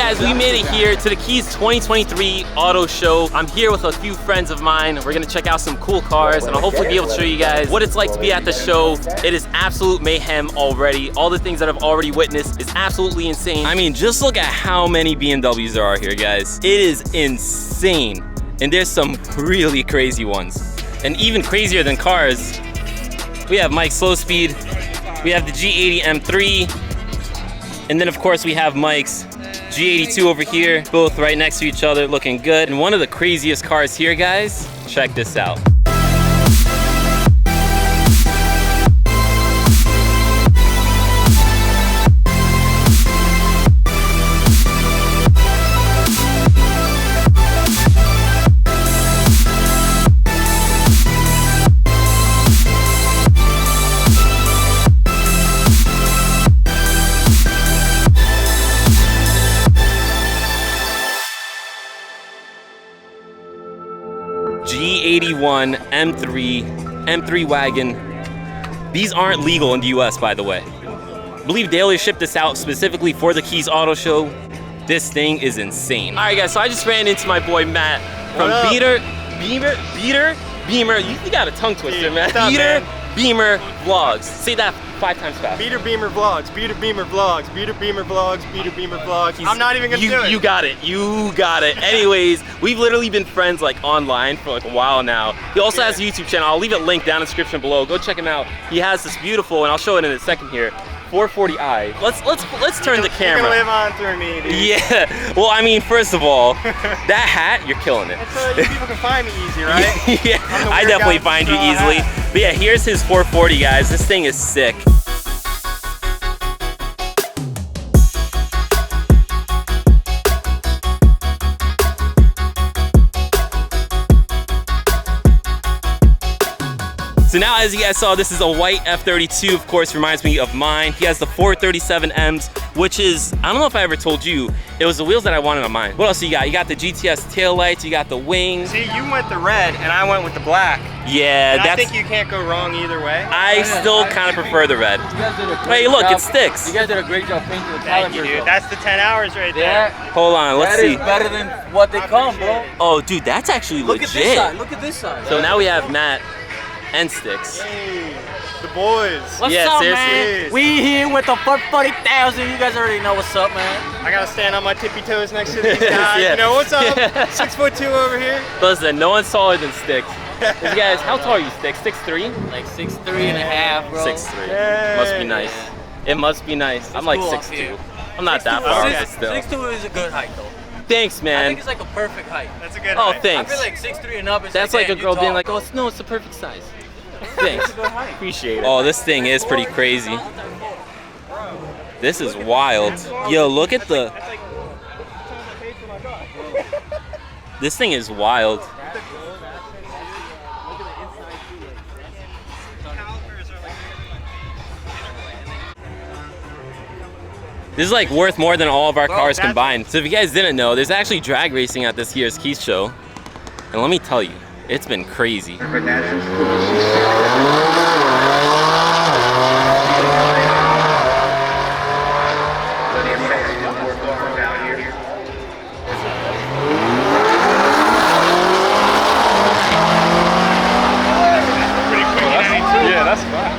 guys, we made it here to the Kies 2023 Auto Show. I'm here with a few friends of mine. We're gonna check out some cool cars and I'll hopefully be able to show you guys what it's like to be at the show. It is absolute mayhem already. All the things that I've already witnessed is absolutely insane. I mean, just look at how many BMWs there are here, guys. It is insane. And there's some really crazy ones. And even crazier than cars, we have Mike's Slow Speed, we have the G80 M3, and then of course we have Mike's G82 over here, both right next to each other, looking good. And one of the craziest cars here, guys, check this out. G81 M3 Wagon. These aren't legal in the US, by the way. I believe Daily shipped this out specifically for the Kies Auto Show. This thing is insane. All right, guys, so I just ran into my boy Matt from Beamer. You got a tongue twister, man. Beamer Vlogs. Say that 5 times fast. Beamer Vlogs. Beamer Vlogs. Beamer Vlogs. Beamer Vlogs. I'm not even gonna do it. You got it. You got it. Anyways, we've literally been friends like online for like a while now. He also has a YouTube channel. I'll leave it linked down in the description below. Go check him out. He has this beautiful, and I'll show it in a second here, 440i. Let's turn the camera. You're gonna live on through me, dude. Yeah. Well, I mean, first of all, that hat, you're killing it. So you people can find me easy, right? Yeah. I definitely find you easily. But yeah, here's his 440, guys. This thing is sick. So now, as you guys saw, this is a white F32, of course, reminds me of mine. He has the 437Ms, which is, I don't know if I ever told you, it was the wheels that I wanted on mine. What else you got? You got the GTS taillights, you got the wings. See, you went the red and I went with the black. Yeah, I think you can't go wrong either way. I still kind of prefer the red. Hey, look, it sticks. You guys did a great job painting the Thank you, dude. That's the 10 hours right there. Hold on, let's see. That is better than what they come, bro. Oh, dude, that's actually legit. Look at this side. Look at this side. So now we have Matt and Sticks. Hey, the boys. What's Yeah, up, seriously. man? We here with the 40,000. You guys already know what's up, man. I gotta stand on my tippy toes next to these guys. Yeah. You know what's up? 6'2" over here. Listen, no one's taller than Sticks. These guys, how tall are you, Sticks? 6'3"? Like 6'3" and a half, bro. 6'3". Yay. Must be nice. It must be nice. I'm like cool 6'2". I'm not that far, but still. 6'2" is a good height, though. Thanks, I man. think it's like a perfect height. That's a good Oh, height. thanks. I feel like 6'3" and up is That's like a damn, girl you being tall, like, bro. oh, no, it's the perfect size. Thanks. Appreciate it. Oh, this thing is pretty crazy. This is wild. Yo, look at the... This thing is wild. This is like worth more than all of our cars combined. So if you guys didn't know, there's actually drag racing at this year's Kies show. And let me tell you, it's been crazy. Yeah, that's fine.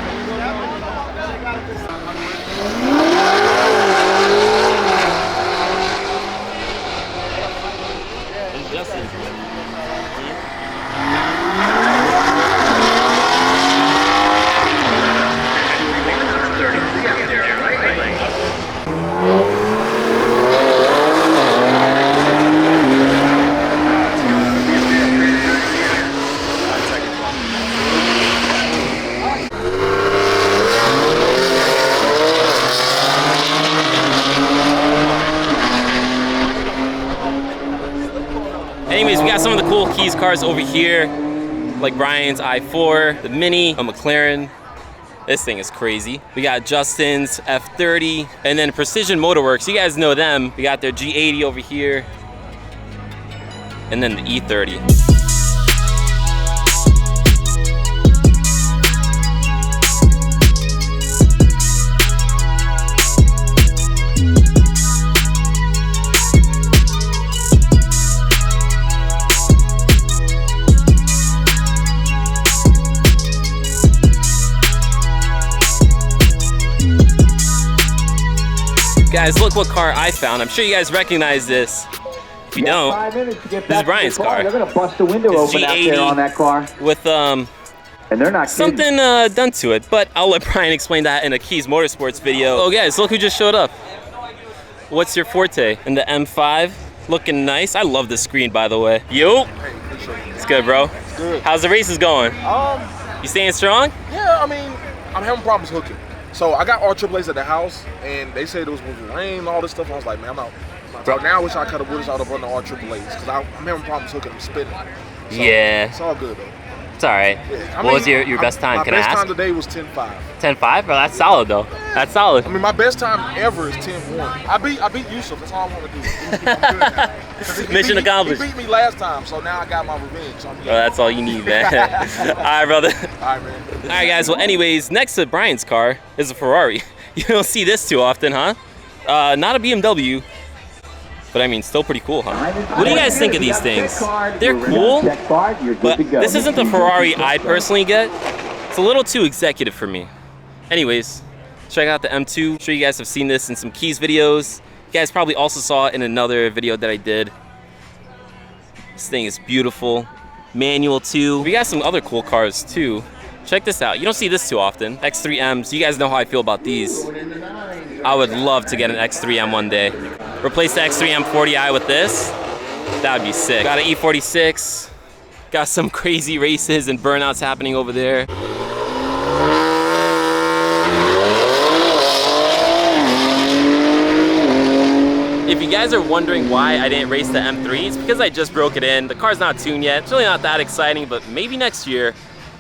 Anyways, we got some of the cool Kies cars over here, like Brian's i4, the Mini, a McLaren. This thing is crazy. We got Justin's F30, and then Precision Motorworks. You guys know them. We got their G80 over here, and then the E30. guys, look what car I found. I'm sure you guys recognize this. If you don't, this is Brian's car. They're gonna bust the window open out there on that car. With and they're not something done to it, but I'll let Brian explain that in a Kies Motorsports video. Oh guys, look who just showed up. What's your forte? In the M5, looking nice. I love the screen, by the way. Yo, it's good, bro. It's good. How's the races going? You staying strong? Yeah, I mean, I'm having problems hooking. So I got RAAs at the house, and they said it was going to rain and all this stuff. I was like, man, I'm out. Bro, now I wish I could have wished I would have run the RAAs because I'm having problems hooking. I'm spinning. So, yeah. It's all good, though. It's all right. Yeah, what was your best time? Can I ask? My best time today was 10.5. 10.5? Bro, that's solid, though. That's solid. I mean, my best time ever is 10.1. I beat Yusuf. That's all I want to do. I'm good now. Mission accomplished. He beat me last time, so now I got my revenge. So that's all you need, man. All right, brother. All right, man. All right, guys. Well, anyways, next to Brian's car is a Ferrari. You don't see this too often, huh? Not a BMW. But I mean, still pretty cool, huh? What do you guys think of these things? They're cool, but this isn't the Ferrari I personally get. It's a little too executive for me. Anyways, check out the M2. I'm sure you guys have seen this in some Kies videos. You guys probably also saw it in another video that I did. This thing is beautiful. Manual too. We got some other cool cars too. Check this out. You don't see this too often. X3Ms. You guys know how I feel about these. I would love to get an X3M one day. Replace the X3M 40i with this. That would be sick. Got an E46. Got some crazy races and burnouts happening over there. If you guys are wondering why I didn't race the M3, it's because I just broke it in. The car's not tuned yet. It's really not that exciting, but maybe next year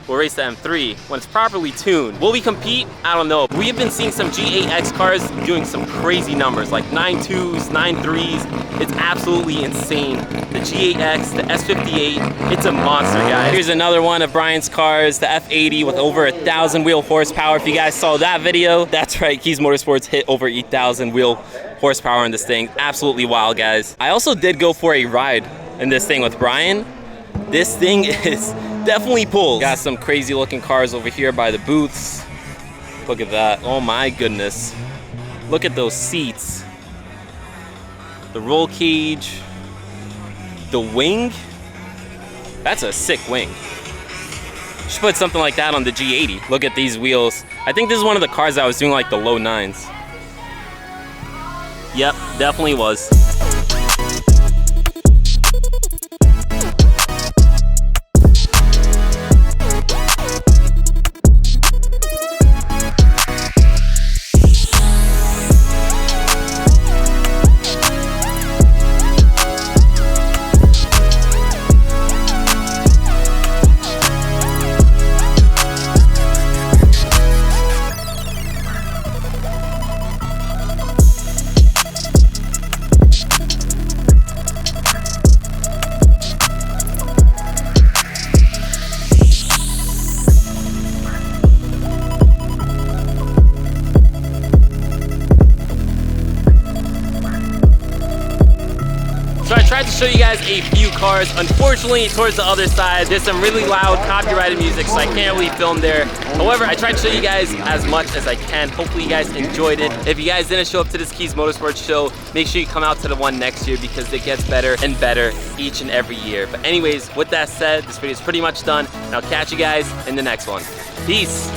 we'll race the M3 when it's properly tuned. Will we compete? I don't know. We have been seeing some G8X cars doing some crazy numbers, like 9.2s, 9.3s. It's absolutely insane. The G8X, the S58, it's a monster, guys. Here's another one of Brian's cars, the F80 with over 1,000 wheel horsepower. If you guys saw that video, that's right, Kies Motorsports hit over 8,000 wheel horsepower in this thing. Absolutely wild, guys. I also did go for a ride in this thing with Brian. This thing is definitely pulls. Got some crazy looking cars over here by the booths. Look at that. Oh my goodness. Look at those seats. The roll cage. The wing. That's a sick wing. Should put something like that on the G80. Look at these wheels. I think this is one of the cars that was doing like the low 9s. Yep, definitely was. So I tried to show you guys a few cars. Unfortunately, towards the other side, there's some really loud copyrighted music, so I can't really film there. However, I tried to show you guys as much as I can. Hopefully you guys enjoyed it. If you guys didn't show up to this Kies Motorsports show, make sure you come out to the one next year because it gets better and better each and every year. But anyways, with that said, this video is pretty much done, and I'll catch you guys in the next one. Peace.